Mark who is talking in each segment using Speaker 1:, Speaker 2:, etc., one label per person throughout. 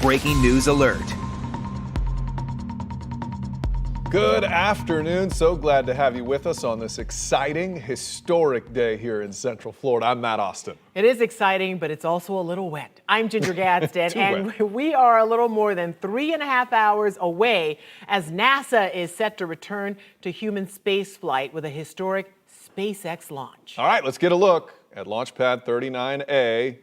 Speaker 1: Breaking news alert.
Speaker 2: Good afternoon. So glad to have you with us on this exciting, historic day here in Central Florida. I'm Matt Austin.
Speaker 3: It is exciting, but it's also a little wet. I'm Ginger Gadsden, and we are a little more than 3.5 hours away as NASA is set to return to human spaceflight with a historic SpaceX launch.
Speaker 2: All right, let's get a look at Launch Pad 39A.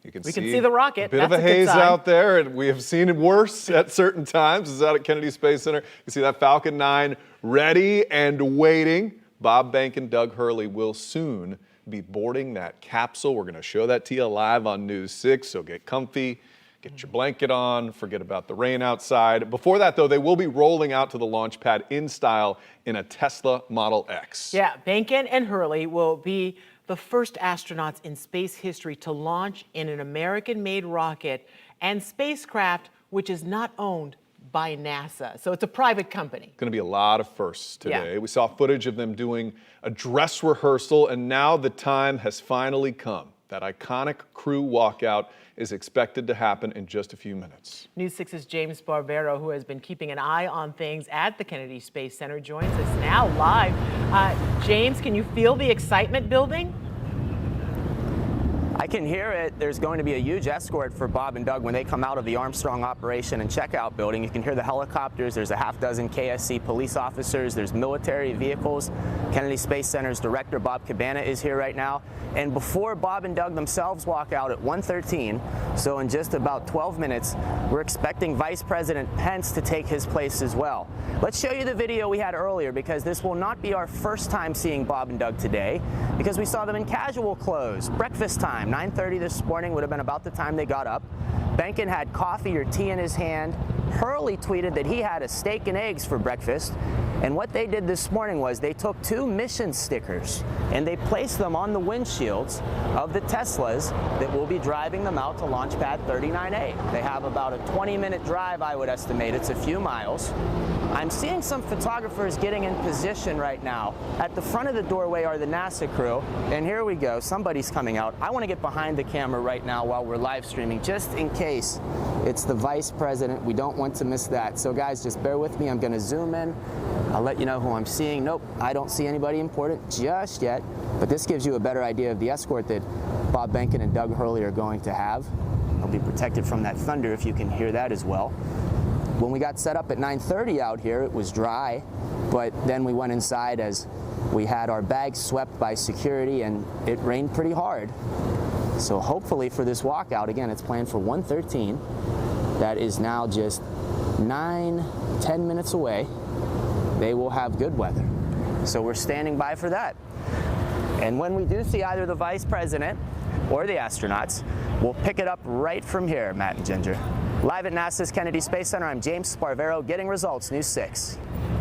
Speaker 2: We can see
Speaker 3: the rocket.
Speaker 2: A bit of a haze out there, and we have seen it worse at certain times. This is out at Kennedy Space Center. You can see that Falcon 9 ready and waiting. Bob Bank and Doug Hurley will soon be boarding that capsule. We're going to show that to you live on News 6, so get comfy, get your blanket on, forget about the rain outside. Before that, though, they will be rolling out to the launch pad in style in a Tesla Model X.
Speaker 3: Yeah, Bankin and Hurley will be the first astronauts in space history to launch in an American-made rocket and spacecraft which is not owned by NASA. So it's a private company.
Speaker 2: Going to be a lot of firsts today.
Speaker 3: Yeah.
Speaker 2: We saw footage of them doing a dress rehearsal, and now the time has finally come. That iconic crew walkout is expected to happen in just a few minutes.
Speaker 3: News 6's James Barbero, who has been keeping an eye on things at the Kennedy Space Center, joins us now live. James, can you feel the excitement building?
Speaker 4: I can hear it. There's going to be a huge escort for Bob and Doug when they come out of the Armstrong Operation and Checkout building. You can hear the helicopters. There's a half dozen KSC police officers. There's military vehicles. Kennedy Space Center's director, Bob Cabana, is here right now. And before Bob and Doug themselves walk out at 1:13, so in just about 12 minutes, we're expecting Vice President Pence to take his place as well. Let's show you the video we had earlier, because this will not be our first time seeing Bob and Doug today, because we saw them in casual clothes, breakfast time. 9:30 this morning would have been about the time they got up. Bankin had coffee or tea in his hand. Hurley tweeted that he had a steak and eggs for breakfast. And what they did this morning was they took 2 mission stickers and they placed them on the windshields of the Teslas that will be driving them out to Launch Pad 39A. They have about a 20-minute drive, I would estimate. It's a few miles. I'm seeing some photographers getting in position right now. At the front of the doorway are the NASA crew, and here we go. Somebody's coming out. I want to get behind the camera right now while we're live streaming, just in case it's the Vice President. We don't want to miss that. So guys, just bear with me. I'm going to zoom in. I'll let you know who I'm seeing. Nope, I don't see anybody important just yet, but this gives you a better idea of the escort that Bob Bankin and Doug Hurley are going to have. They'll be protected from that thunder, if you can hear that as well. When we got set up at 9:30 out here, it was dry, but then we went inside as we had our bags swept by security, and it rained pretty hard. So hopefully for this walkout, again, it's planned for 1:13. That is now just 9-10 minutes away. They will have good weather. So we're standing by for that. And when we do see either the Vice President or the astronauts, we'll pick it up right from here, Matt and Ginger. Live at NASA's Kennedy Space Center, I'm James Sparvero, getting results, News 6.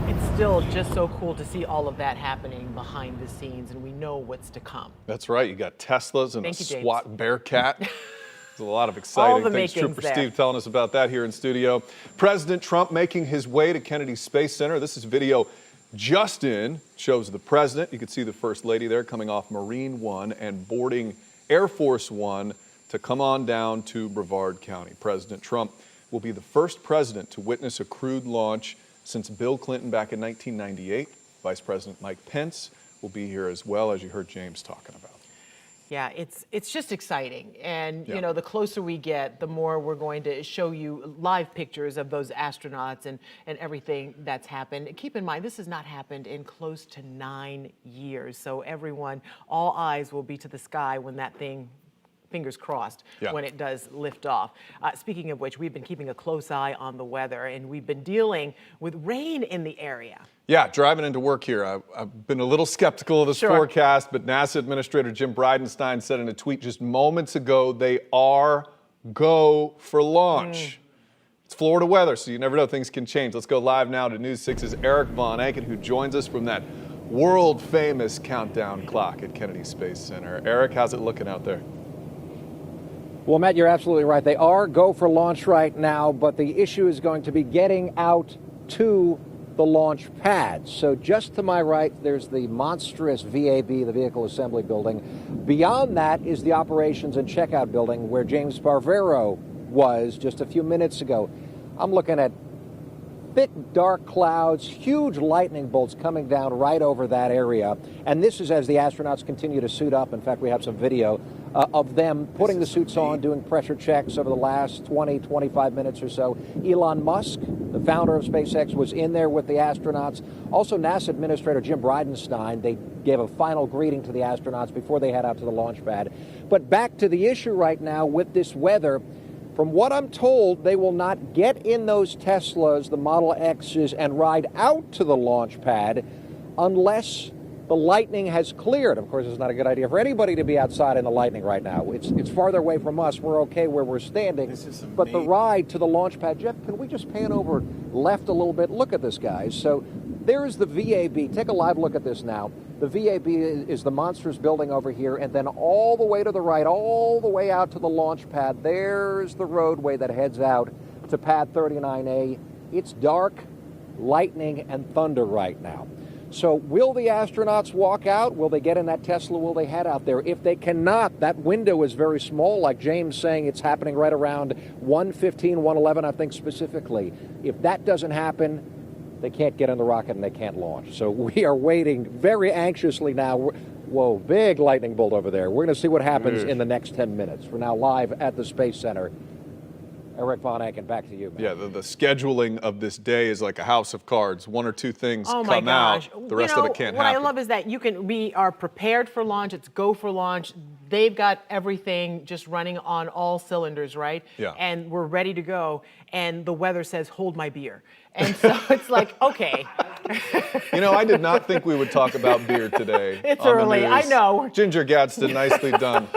Speaker 3: It's still just so cool to see all of that happening behind the scenes, and we know what's to come.
Speaker 2: That's right. You got Teslas and
Speaker 3: Thank you, James.
Speaker 2: SWAT Bearcat. There's a lot of exciting things. Trooper Steve telling us about that here in studio. President Trump making his way to Kennedy Space Center. This is video just in. Shows the president. You can see the First Lady there coming off Marine One and boarding Air Force One to come on down to Brevard County. President Trump will be the first president to witness a crewed launch since Bill Clinton back in 1998. Vice President Mike Pence will be here as well, as you heard James talking about.
Speaker 3: Yeah, it's just exciting. And, you know, the closer we get, the more we're going to show you live pictures of those astronauts and everything that's happened. Keep in mind, this has not happened in close to 9 years. So everyone, all eyes will be to the sky when that thing, fingers crossed, when it does lift off. Speaking of which, we've been keeping a close eye on the weather, and we've been dealing with rain in the area. Yeah, driving into work here, I've been a little skeptical of this forecast, but NASA Administrator Jim Bridenstine said in a tweet just moments ago, they are go for launch. It's Florida weather, so you never know, things can change. Let's go live now to News 6's Eric Von Anken, who joins us from that world-famous countdown clock at Kennedy Space Center. Eric, how's it looking out there?
Speaker 5: Well, Matt, you're absolutely right. They are go for launch right now, but the issue is going to be getting out to the launch pad. So just to my right, there's the monstrous VAB, the Vehicle Assembly Building. Beyond that is the Operations and Checkout Building, where James Barbero was just a few minutes ago. I'm looking at thick, dark clouds, huge lightning bolts coming down right over that area. And this is as the astronauts continue to suit up. In fact, we have some video of them putting the suits on, doing pressure checks over the last 20, 25 minutes or so. Elon Musk, the founder of SpaceX, was in there with the astronauts. Also, NASA Administrator Jim Bridenstine, they gave a final greeting to the astronauts before they head out to the launch pad. But back to the issue right now with this weather. From what I'm told, they will not get in those Teslas, the Model X's, and ride out to the launch pad unless the lightning has cleared. Of course, it's not a good idea for anybody to be outside in the lightning right now. It's farther away from us. We're okay where we're standing. But the ride to the launch pad, Jeff, can we just pan over left a little bit? Look at this, guys. So there's the VAB. Take a live look at this now. The VAB is the monstrous building over here, and then all the way to the right, all the way out to the launch pad, there's the roadway that heads out to pad 39A. It's dark, lightning, and thunder right now. So will the astronauts walk out? Will they get in that Tesla? Will they head out there? If they cannot, that window is very small, like James saying it's happening right around 1:15, 1:11, I think specifically. If that doesn't happen, they can't get in the rocket and they can't launch. So we are waiting very anxiously now. Whoa, big lightning bolt over there. We're going to see what happens in the next 10 minutes. We're now live at the Space Center. Eric Von Anken, back to you, man.
Speaker 2: Yeah, the scheduling of this day is like a house of cards. One or two things
Speaker 3: Oh my
Speaker 2: come
Speaker 3: gosh.
Speaker 2: out, the rest of it can't
Speaker 3: what
Speaker 2: happen.
Speaker 3: I love is that we are prepared for launch. It's go for launch. They've got everything just running on all cylinders, right?
Speaker 2: Yeah.
Speaker 3: And we're ready to go. And the weather says, hold my beer. And so it's like, okay.
Speaker 2: You know, I did not think we would talk about beer today.
Speaker 3: It's
Speaker 2: on the
Speaker 3: early,
Speaker 2: news.
Speaker 3: I know.
Speaker 2: Ginger Gadsden, nicely done.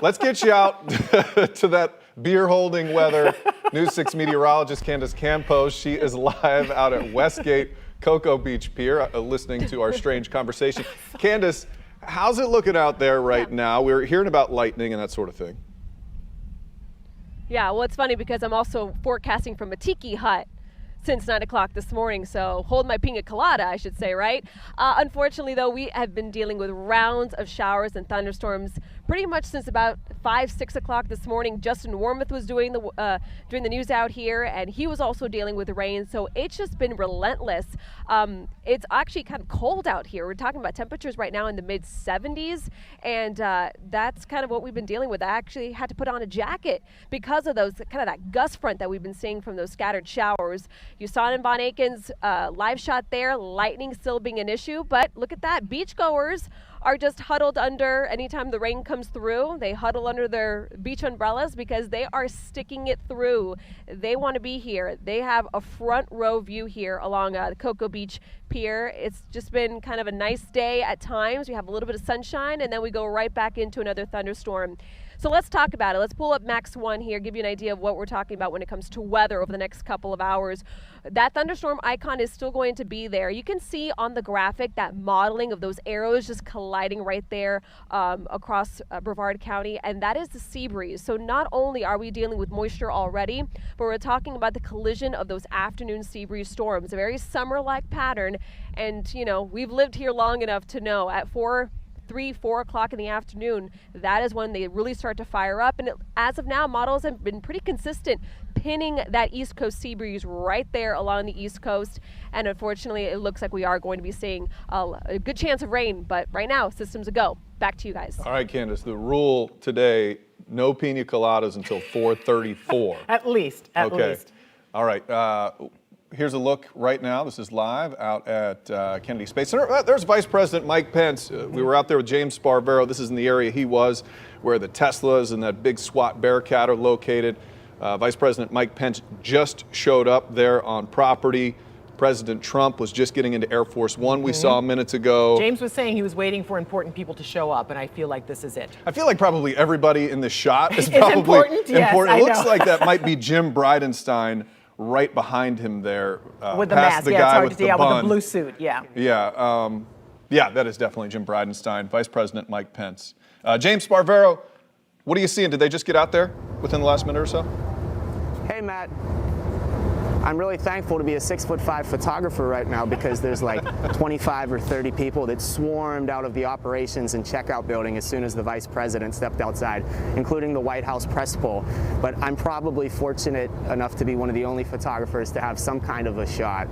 Speaker 2: Let's get you out to that beer-holding weather. News 6 meteorologist Candace Campos. She is live out at Westgate Cocoa Beach Pier, listening to our strange conversation. Candace, how's it looking out there right now? We're hearing about lightning and that sort of thing.
Speaker 1: Yeah, well, it's funny because I'm also forecasting from a tiki hut since 9 o'clock this morning, so hold my pina colada, I should say, right? Unfortunately, though, we have been dealing with rounds of showers and thunderstorms pretty much since about 5, 6 o'clock this morning. Justin Wormuth was doing the news out here, and he was also dealing with the rain, so it's just been relentless. It's actually kind of cold out here. We're talking about temperatures right now in the mid-70s, and that's kind of what we've been dealing with. I actually had to put on a jacket because of those kind of that gust front that we've been seeing from those scattered showers. You saw it in Von Aken's live shot there, lightning still being an issue, but look at that. Beachgoers are just huddled under, anytime the rain comes through, they huddle under their beach umbrellas because they are sticking it through. They want to be here. They have a front row view here along the Cocoa Beach Pier. It's just been kind of a nice day at times. We have a little bit of sunshine, and then we go right back into another thunderstorm. So let's talk about it. Let's pull up Max 1 here, give you an idea of what we're talking about when it comes to weather over the next couple of hours. That thunderstorm icon is still going to be there. You can see on the graphic that modeling of those arrows just colliding right there across Brevard County, and that is the sea breeze. So not only are we dealing with moisture already, but we're talking about the collision of those afternoon sea breeze storms, a very summer-like pattern. And, you know, we've lived here long enough to know at 3, 4 o'clock in the afternoon, that is when they really start to fire up. And as of now, models have been pretty consistent, pinning that East Coast sea breeze right there along the East Coast. And unfortunately, it looks like we are going to be seeing a good chance of rain. But right now, systems a go. Back to you guys.
Speaker 2: All right, Candace, the rule today, no pina coladas until 4:34.
Speaker 3: At least.
Speaker 2: All right. Here's a look right now. This is live out at Kennedy Space Center. There's Vice President Mike Pence. We were out there with James Sparvero. This is in the area he was, where the Teslas and that big SWAT Bearcat are located. Vice President Mike Pence just showed up there on property. President Trump was just getting into Air Force One, we saw minutes ago.
Speaker 3: James was saying he was waiting for important people to show up, and I feel like this is it.
Speaker 2: I feel like probably everybody in the shot is probably
Speaker 3: important. Yes,
Speaker 2: important.
Speaker 3: I
Speaker 2: It looks
Speaker 3: know.
Speaker 2: like that might be Jim Bridenstine right behind him there.
Speaker 3: With the
Speaker 2: past
Speaker 3: mask,
Speaker 2: the
Speaker 3: yeah,
Speaker 2: guy
Speaker 3: it's hard
Speaker 2: with
Speaker 3: to see.
Speaker 2: the
Speaker 3: Yeah, with
Speaker 2: bun.
Speaker 3: the blue suit, yeah.
Speaker 2: Yeah, that is definitely Jim Bridenstine, Vice President Mike Pence. James Sparvero, what are you seeing? Did they just get out there within the last minute or so?
Speaker 4: Hey, Matt. I'm really thankful to be a 6'5" photographer right now because there's like 25 or 30 people that swarmed out of the operations and checkout building as soon as the vice president stepped outside, including the White House press poll. But I'm probably fortunate enough to be one of the only photographers to have some kind of a shot.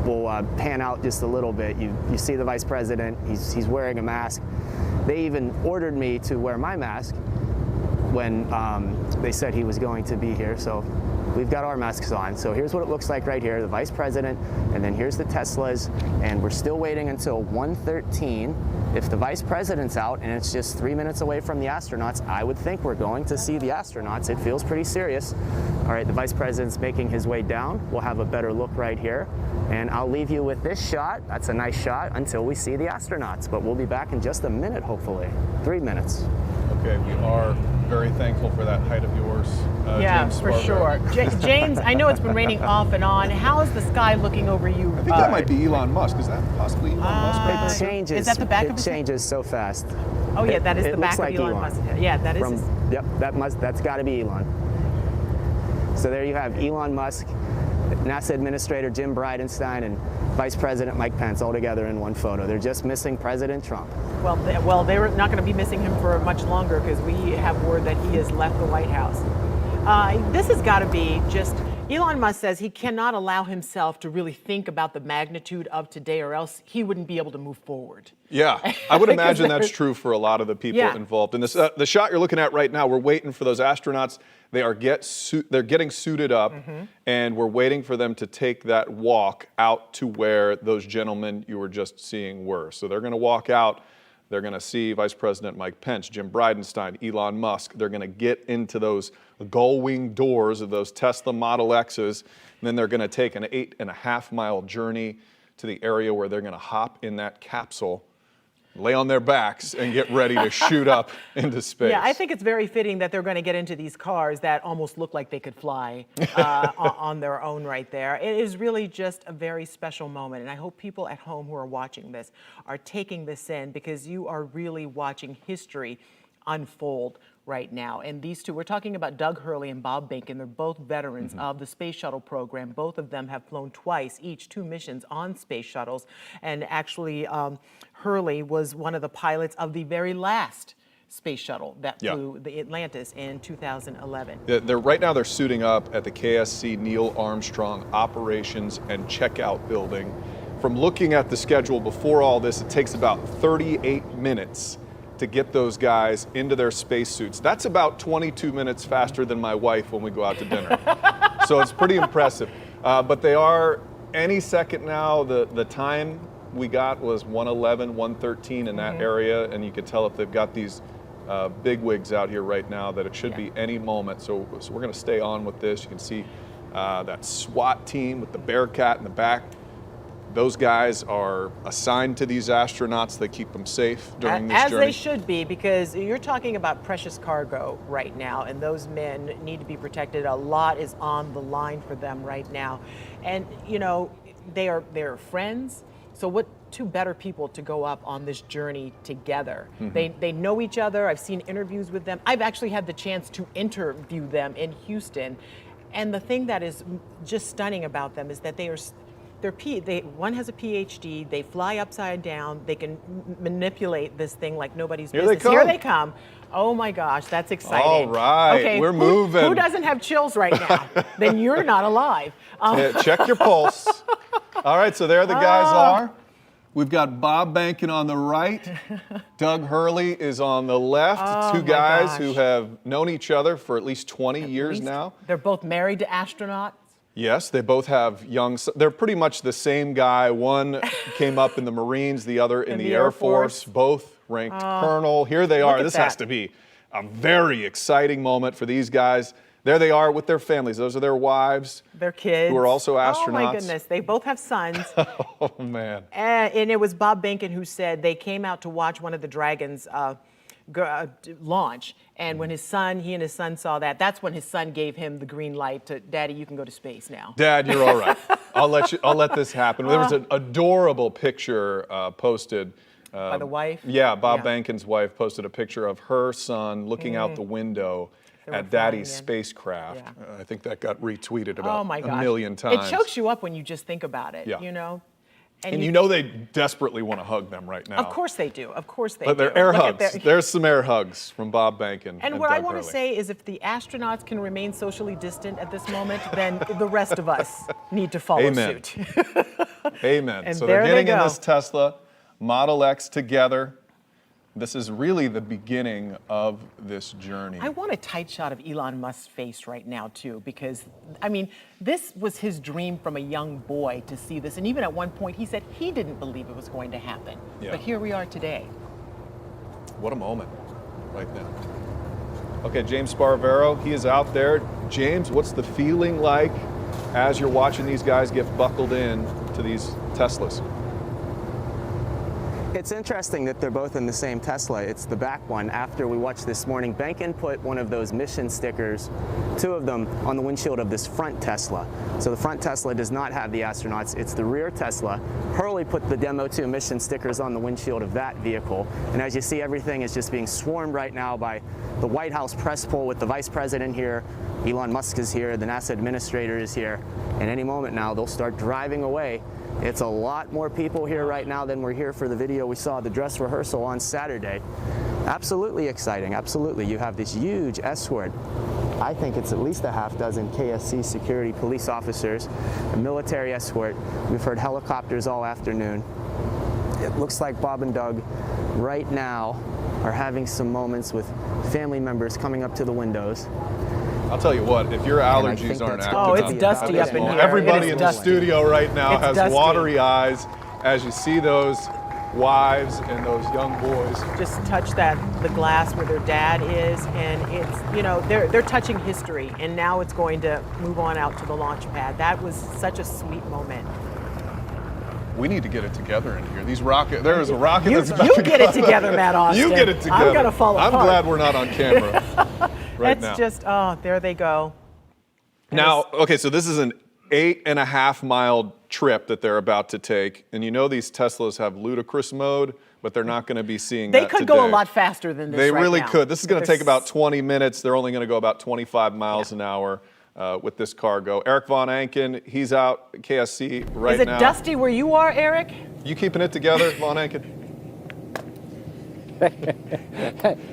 Speaker 4: We'll pan out just a little bit. You see the vice president, he's wearing a mask. They even ordered me to wear my mask when they said he was going to be here. So we've got our masks on. So here's what it looks like right here, the vice president, and then here's the Teslas, and we're still waiting until 1:13. If the vice president's out and it's just 3 minutes away from the astronauts, I would think we're going to see the astronauts. It feels pretty serious. All right, the vice president's making his way down. We'll have a better look right here. And I'll leave you with this shot. That's a nice shot until we see the astronauts. But we'll be back in just a minute, hopefully. 3 minutes.
Speaker 2: Okay, we are very thankful for that height of yours,
Speaker 3: yeah,
Speaker 2: James
Speaker 3: for
Speaker 2: Spargo.
Speaker 3: sure. James, I know it's been raining off and on. How is the sky looking over you?
Speaker 2: I think that might be Elon Musk. Is that possibly Elon Musk right there?
Speaker 4: It changes.
Speaker 3: Is that the back of his
Speaker 4: It changes so fast.
Speaker 3: Oh yeah, that is the back of
Speaker 4: like
Speaker 3: Elon Musk. Yeah, that is.
Speaker 4: Yep, that's got to be Elon. So there you have Elon Musk, NASA Administrator Jim Bridenstine, and Vice President Mike Pence all together in one photo. They're just missing President Trump.
Speaker 3: Well, they're not going to be missing him for much longer because we have word that he has left the White House. This has got to be just. Elon Musk says he cannot allow himself to really think about the magnitude of today, or else he wouldn't be able to move forward.
Speaker 2: Yeah, I would imagine that's true for a lot of the people involved in this. The shot you're looking at right now, we're waiting for those astronauts. They're getting suited up, and we're waiting for them to take that walk out to where those gentlemen you were just seeing were. So they're going to walk out. They're going to see Vice President Mike Pence, Jim Bridenstine, Elon Musk. They're going to get into those gull-wing doors of those Tesla Model X's, and then they're going to take an 8.5-mile journey to the area where they're going to hop in that capsule, lay on their backs, and get ready to shoot up into space.
Speaker 3: Yeah, I think it's very fitting that they're going to get into these cars that almost look like they could fly on their own right there. It is really just a very special moment, and I hope people at home who are watching this are taking this in, because you are really watching history unfold right now. And these two, we're talking about Doug Hurley and Bob Behnken. They're both veterans of the space shuttle program. Both of them have flown twice, each 2 missions on space shuttles. And actually, Hurley was one of the pilots of the very last space shuttle that flew the Atlantis in 2011.
Speaker 2: Right now they're suiting up at the KSC Neil Armstrong Operations and Checkout Building. From looking at the schedule before all this, it takes about 38 minutes to get those guys into their spacesuits. That's about 22 minutes faster than my wife when we go out to dinner. So it's pretty impressive. But they are any second now. The time we got was 1:11, 1:13 in that area, and you can tell if they've got these big wigs out here right now that it should be any moment. So we're going to stay on with this. You can see that SWAT team with the Bearcat in the back. Those guys are assigned to these astronauts. They keep them safe during this journey.
Speaker 3: As they should be, because you're talking about precious cargo right now, and those men need to be protected. A lot is on the line for them right now. And, you know, they're friends. So what two better people to go up on this journey together? They know each other. I've seen interviews with them. I've actually had the chance to interview them in Houston. And the thing that is just stunning about them is that one has a PhD, they fly upside down, they can manipulate this thing like nobody's business. Here they come. Oh my gosh, that's exciting.
Speaker 2: All right,
Speaker 3: okay,
Speaker 2: we're moving.
Speaker 3: Who doesn't have chills right now? Then you're not alive.
Speaker 2: Check your pulse. All right, so there the guys are. We've got Bob Behnken on the right. Doug Hurley is on the left. Two guys who have known each other for at least 20 years now.
Speaker 3: They're both married to astronauts.
Speaker 2: Yes, they both have they're pretty much the same guy. One came up in the Marines, the other in the Air Force, both ranked colonel. Here they are. This has to be a very exciting moment for these guys. There they are with their families. Those are their wives.
Speaker 3: Their kids.
Speaker 2: Who are also astronauts.
Speaker 3: Oh my goodness, they both have sons.
Speaker 2: Oh man.
Speaker 3: And it was Bob Behnken who said they came out to watch one of the Dragons launch, and when he and his son saw that, that's when his son gave him the green light to, Daddy, you can go to space now.
Speaker 2: Dad, you're all right. I'll let this happen. There was an adorable picture posted
Speaker 3: by the wife.
Speaker 2: Yeah, Bob Behnken's wife posted a picture of her son looking out the window at Daddy's spacecraft.
Speaker 3: Yeah.
Speaker 2: I think that got retweeted about
Speaker 3: Oh my gosh.
Speaker 2: a million times.
Speaker 3: It chokes you up when you just think about it,
Speaker 2: Yeah.
Speaker 3: you know?
Speaker 2: And you know they desperately want to hug them right now.
Speaker 3: Of course they do. Of course they
Speaker 2: But
Speaker 3: do.
Speaker 2: they're air
Speaker 3: Look at
Speaker 2: hugs. There's some air hugs from Bob Behnken and
Speaker 3: what
Speaker 2: Doug
Speaker 3: I want to
Speaker 2: Hurley.
Speaker 3: say is if the astronauts can remain socially distant at this moment, then the rest of us need to follow
Speaker 2: Amen.
Speaker 3: suit.
Speaker 2: Amen.
Speaker 3: And
Speaker 2: So
Speaker 3: there
Speaker 2: they're
Speaker 3: they
Speaker 2: getting in
Speaker 3: go.
Speaker 2: this Tesla Model X together. This is really the beginning of this journey.
Speaker 3: I want a tight shot of Elon Musk's face right now, too, because, I mean, this was his dream from a young boy to see this. And even at one point, he said he didn't believe it was going to happen.
Speaker 2: Yeah.
Speaker 3: But here we are today.
Speaker 2: What a moment right now. Okay, James Sparvero, he is out there. James, what's the feeling like as you're watching these guys get buckled in to these Teslas?
Speaker 4: It's interesting that they're both in the same Tesla. It's the back one. After we watched this morning, Behnken put one of those mission stickers, 2 of them, on the windshield of this front Tesla. So the front Tesla does not have the astronauts. It's the rear Tesla. Hurley put the Demo 2 mission stickers on the windshield of that vehicle. And as you see, everything is just being swarmed right now by the White House press pool with the vice president here. Elon Musk is here. The NASA administrator is here. And any moment now, they'll start driving away. It's a lot more people here right now than were here for the video we saw, the dress rehearsal on Saturday. Absolutely exciting, absolutely. You have this huge escort. I think it's at least a half dozen KSC security police officers, a military escort. We've heard helicopters all afternoon. It looks like Bob and Doug right now are having some moments with family members coming up to the windows.
Speaker 2: I'll tell you what, if your allergies aren't active
Speaker 3: Oh, it's
Speaker 2: enough,
Speaker 3: dusty up in here.
Speaker 2: everybody
Speaker 3: It
Speaker 2: in
Speaker 3: is
Speaker 2: the
Speaker 3: dusty.
Speaker 2: studio right now
Speaker 3: It's
Speaker 2: has
Speaker 3: dusty.
Speaker 2: watery eyes as you see those wives and those young boys.
Speaker 3: Just touch the glass where their dad is, and it's, you know, they're touching history, and now it's going to move on out to the launch pad. That was such a sweet moment.
Speaker 2: We need to get it together in here. These rocket, there is a rocket
Speaker 3: You
Speaker 2: that's about to
Speaker 3: get it
Speaker 2: come.
Speaker 3: together, Matt Austin.
Speaker 2: You get it together.
Speaker 3: I'm gonna fall apart.
Speaker 2: I'm glad we're not on camera right
Speaker 3: It's
Speaker 2: now.
Speaker 3: just, oh, there they go.
Speaker 2: Now, okay, so this is an 8.5-mile trip that they're about to take, and you know these Teslas have ludicrous mode, but they're not going to be seeing
Speaker 3: They
Speaker 2: that
Speaker 3: could
Speaker 2: today.
Speaker 3: go a lot faster than this
Speaker 2: They
Speaker 3: right
Speaker 2: really
Speaker 3: now.
Speaker 2: could. This is going to
Speaker 3: But
Speaker 2: take about 20 minutes. They're only going to go about 25 miles an hour with this cargo. Eric Von Anken, he's out at KSC right now.
Speaker 3: Is it dusty where you are, Eric?
Speaker 2: You keeping it together, Von Anken?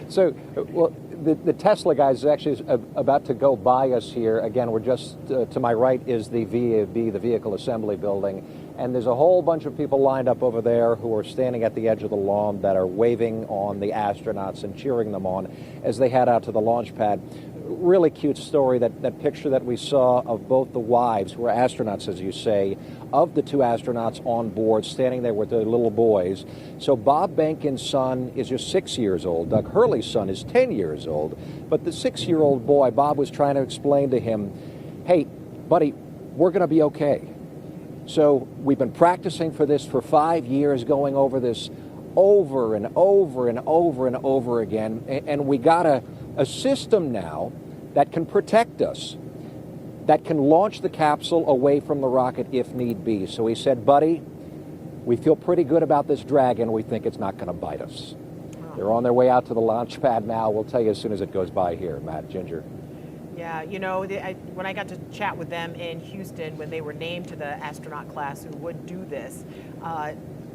Speaker 5: So, well, the Tesla guys actually is about to go by us here. Again, we're just to my right is the VAB, the Vehicle Assembly Building, and there's a whole bunch of people lined up over there who are standing at the edge of the lawn that are waving on the astronauts and cheering them on as they head out to the launch pad. Really cute story, that picture that we saw of both the wives, who are astronauts, as you say, of the 2 astronauts on board, standing there with their little boys. So Bob Behnken's son is just 6 years old. Doug Hurley's son is 10 years old. But the 6-year-old boy, Bob was trying to explain to him, hey, buddy, we're going to be okay. So we've been practicing for this for 5 years, going over this over and over and over and over again. And we got a system now that can protect us, that can launch the capsule away from the rocket if need be. So he said, buddy, we feel pretty good about this Dragon. We think it's not going to bite us. They're on their way out to the launch pad now. We'll tell you as soon as it goes by here, Matt, Ginger.
Speaker 3: Yeah, you know, when I got to chat with them in Houston when they were named to the astronaut class who would do this,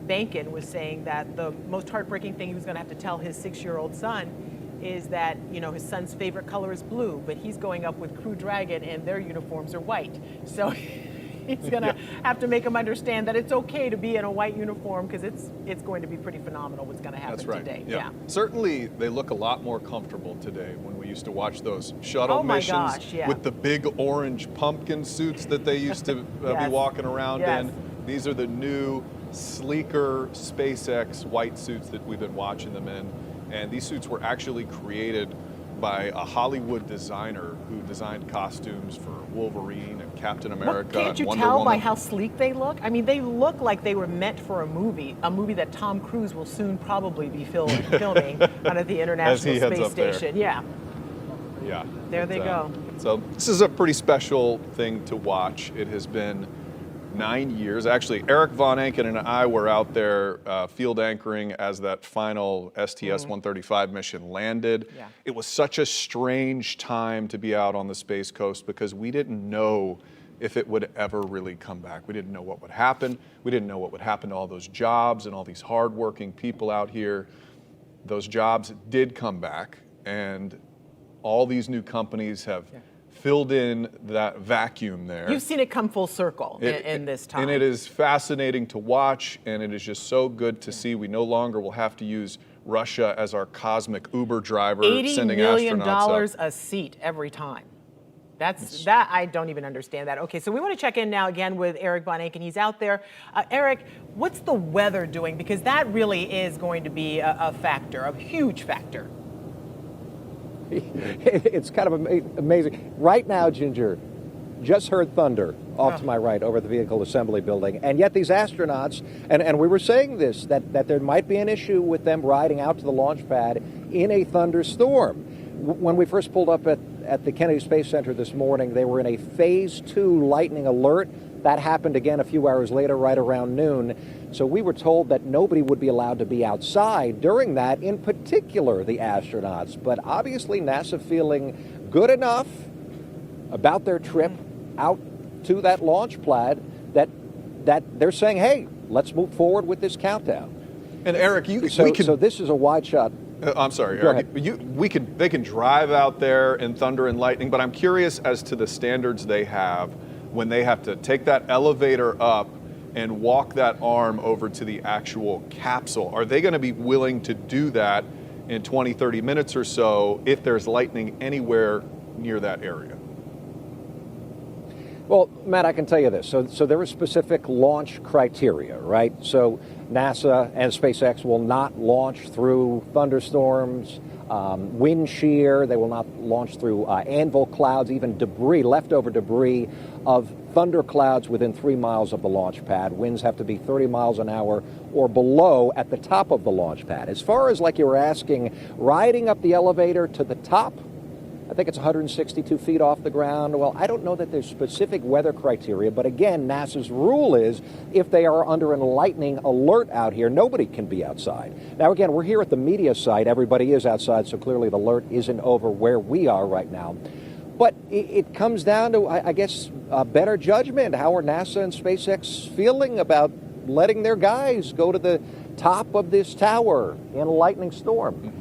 Speaker 3: Behnken was saying that the most heartbreaking thing he was going to have to tell his 6-year-old son is that, you know, his son's favorite color is blue, but he's going up with Crew Dragon and their uniforms are white. So he's going to have to make him understand that it's okay to be in a white uniform because it's going to be pretty phenomenal what's going to happen
Speaker 2: That's right.
Speaker 3: today.
Speaker 2: Yeah. Certainly, they look a lot more comfortable today when we used to watch those shuttle
Speaker 3: Oh my
Speaker 2: missions
Speaker 3: gosh, yeah.
Speaker 2: with the big orange pumpkin suits that they used to
Speaker 3: Yes.
Speaker 2: be walking around
Speaker 3: Yes.
Speaker 2: in. These are the new, sleeker SpaceX white suits that we've been watching them in. And these suits were actually created by a Hollywood designer who designed costumes for Wolverine and Captain America
Speaker 3: Can't
Speaker 2: and
Speaker 3: you
Speaker 2: Wonder
Speaker 3: tell by
Speaker 2: Woman.
Speaker 3: how sleek they look? I mean, they look like they were meant for a movie that Tom Cruise will soon probably be filming out at the International
Speaker 2: heads
Speaker 3: Space
Speaker 2: up there.
Speaker 3: Station. Yeah,
Speaker 2: Yeah.
Speaker 3: there they go.
Speaker 2: So this is a pretty special thing to watch. It has been 9 years. Actually, Eric Von Anken and I were out there field anchoring as that final STS-135 mission landed.
Speaker 3: Yeah.
Speaker 2: It was such a strange time to be out on the Space Coast because we didn't know if it would ever really come back. We didn't know what would happen. We didn't know what would happen to all those jobs and all these hardworking people out here. Those jobs did come back, and all these new companies have filled in that vacuum there.
Speaker 3: You've seen it come full circle in this time.
Speaker 2: And it is fascinating to watch, and it is just so good to see. We no longer will have to use Russia as our cosmic Uber driver sending astronauts up.
Speaker 3: $80 million a seat every time. That I don't even understand that. Okay, so we want to check in now again with Eric Von Anken. He's out there. Eric, what's the weather doing? Because that really is going to be a factor, a huge factor.
Speaker 5: It's kind of amazing. Right now, Ginger, just heard thunder off to my right over the vehicle assembly building. And yet these astronauts, and we were saying this, that there might be an issue with them riding out to the launch pad in a thunderstorm. When we first pulled up at the Kennedy Space Center this morning, they were in a Phase 2 lightning alert. That happened again a few hours later, right around noon. So we were told that nobody would be allowed to be outside during that, in particular the astronauts. But obviously NASA feeling good enough about their trip out to that launch pad that they're saying, hey, let's move forward with this countdown.
Speaker 2: And Eric,
Speaker 5: so this is a wide shot.
Speaker 2: I'm sorry, Eric. They can drive out there in thunder and lightning, but I'm curious as to the standards they have when they have to take that elevator up and walk that arm over to the actual capsule. Are they going to be willing to do that in 20, 30 minutes or so if there's lightning anywhere near that area?
Speaker 5: Well, Matt, I can tell you this. So there are specific launch criteria, right? So NASA and SpaceX will not launch through thunderstorms, wind shear. They will not launch through anvil clouds, even debris, leftover debris of thunder clouds within 3 miles of the launch pad. Winds have to be 30 miles an hour or below at the top of the launch pad. As far as, like you were asking, riding up the elevator to the top, I think it's 162 feet off the ground. Well, I don't know that there's specific weather criteria, but again, NASA's rule is if they are under a lightning alert out here, nobody can be outside. Now, again, we're here at the media site. Everybody is outside, so clearly the alert isn't over where we are right now. But it comes down to, I guess, better judgment. How are NASA and SpaceX feeling about letting their guys go to the top of this tower in a lightning storm?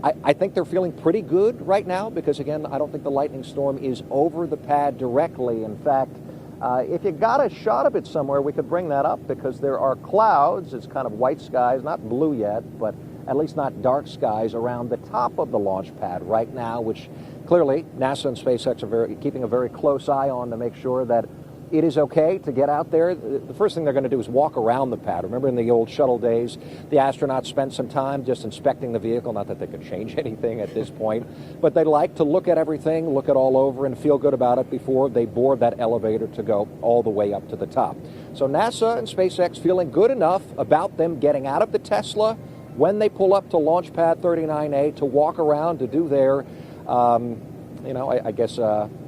Speaker 5: I think they're feeling pretty good right now because, again, I don't think the lightning storm is over the pad directly. In fact, if you got a shot of it somewhere, we could bring that up because there are clouds. It's kind of white skies, not blue yet, but at least not dark skies around the top of the launch pad right now, which clearly NASA and SpaceX are keeping a very close eye on to make sure that it is okay to get out there. The first thing they're going to do is walk around the pad. Remember in the old shuttle days, the astronauts spent some time just inspecting the vehicle. Not that they could change anything at this point, but they like to look at everything, look it all over, and feel good about it before they board that elevator to go all the way up to the top. So NASA and SpaceX feeling good enough about them getting out of the Tesla when they pull up to Launch Pad 39A to walk around to do their I guess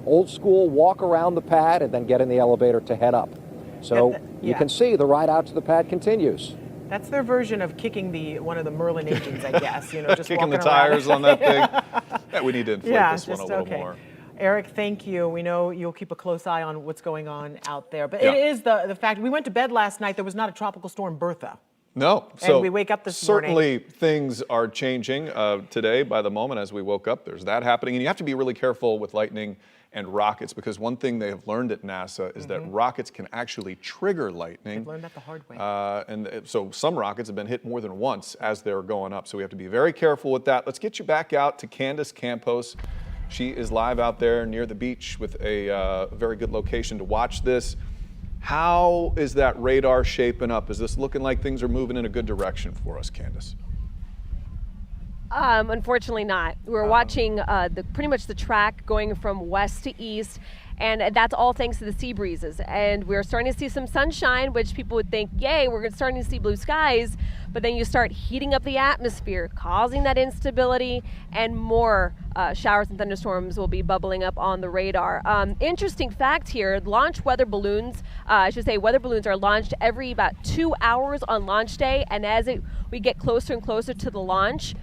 Speaker 5: old school walk around the pad and then get in the elevator to head up. So you can see the ride out to the pad continues.
Speaker 3: That's their version of kicking one of the Merlin engines, I guess. Just
Speaker 2: kicking the tires on that thing. Yeah, we need to inflate this one a little more.
Speaker 3: Eric, thank you. We know you'll keep a close eye on what's going on out there. But it is the fact, we went to bed last night, there was not a tropical storm Bertha.
Speaker 2: No.
Speaker 3: And we wake up this morning.
Speaker 2: Certainly things are changing today by the moment as we woke up. There's that happening. And you have to be really careful with lightning and rockets because one thing they have learned at NASA is that rockets can actually trigger lightning.
Speaker 3: They've learned that the hard way.
Speaker 2: And so some rockets have been hit more than once as they're going up. So we have to be very careful with that. Let's get you back out to Candace Campos. She is live out there near the beach with a very good location to watch this. How is that radar shaping up? Is this looking like things are moving in a good direction for us, Candace?
Speaker 1: Unfortunately not. We're watching pretty much the track going from west to east, And that's all thanks to the sea breezes. And we're starting to see some sunshine, which people would think, yay, we're starting to see blue skies. But then you start heating up the atmosphere, causing that instability, and more showers and thunderstorms will be bubbling up on the radar. Interesting fact here, launch weather balloons, weather balloons are launched every about 2 hours on launch day. And as we get closer and closer to the launch,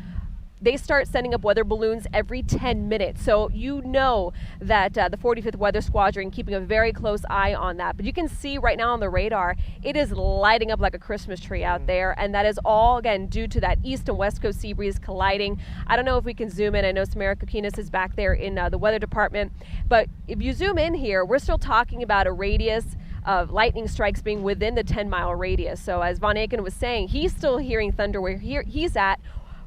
Speaker 1: they start sending up weather balloons every 10 minutes. So you know that the 45th Weather Squadron keeping a very close eye on that. But you can see right now on the radar, it is lighting up like a Christmas tree out there. And that is all, again, due to that east and west coast sea breeze colliding. I don't know if we can zoom in. I know Samara Kokinas is back there in the weather department. But if you zoom in here, we're still talking about a radius of lightning strikes being within the 10-mile radius. So as Von Aken was saying, he's still hearing thunder where he's at,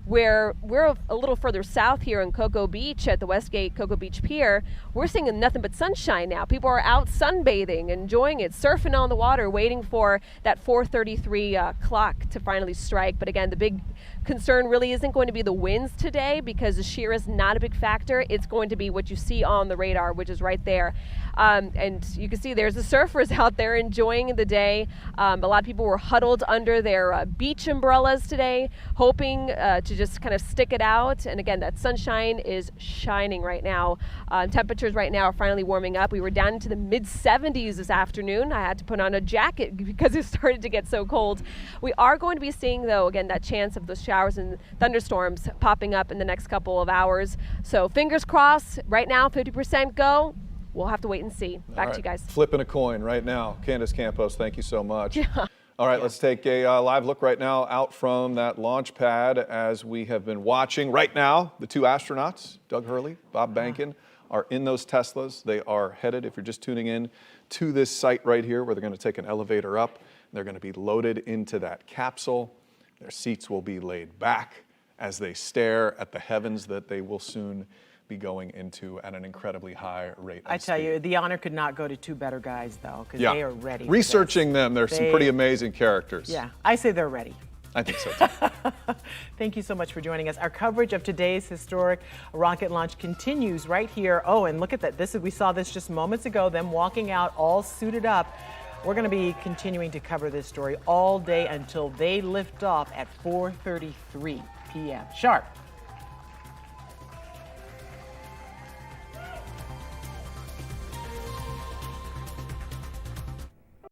Speaker 1: where we're a little further south here in Cocoa Beach at the Westgate Cocoa Beach Pier. We're seeing nothing but sunshine now. People are out sunbathing, enjoying it, surfing on the water, waiting for that 4:33 clock to finally strike. But again, the big concern really isn't going to be the winds today, because the shear is not a big factor. It's going to be what you see on the radar, which is right there. And you can see there's the surfers out there enjoying the day. A lot of people were huddled under their beach umbrellas today, hoping to just kind of stick it out. And again, that sunshine is shining right now. Temperatures right now are finally warming up. We were down into the mid-70s this afternoon. I had to put on a jacket because it started to get so cold. We are going to be seeing, though, again, that chance of those showers and thunderstorms popping up in the next couple of hours. So fingers crossed. Right now, 50% go. We'll have to wait and see. Back to you guys.
Speaker 2: Flipping a coin right now. Candace Campos, thank you so much.
Speaker 1: Yeah.
Speaker 2: All right, let's take a live look right now out from that launch pad as we have been watching. Right now, the two astronauts, Doug Hurley, Bob Behnken, are in those Teslas. They are headed, if you're just tuning in, to this site right here where they're going to take an elevator up. They're going to be loaded into that capsule. Their seats will be laid back as they stare at the heavens that they will soon be going into at an incredibly high rate.
Speaker 3: I tell you, the honor could not go to two better guys, though, because they are ready.
Speaker 2: Researching them, there's some pretty amazing characters.
Speaker 3: Yeah, I say they're ready.
Speaker 2: I think so, too.
Speaker 3: Thank you so much for joining us. Our coverage of today's historic rocket launch continues right here. Oh, and look at that. We saw this just moments ago, them walking out all suited up. We're going to be continuing to cover this story all day until they lift off at 4:33 p.m. sharp.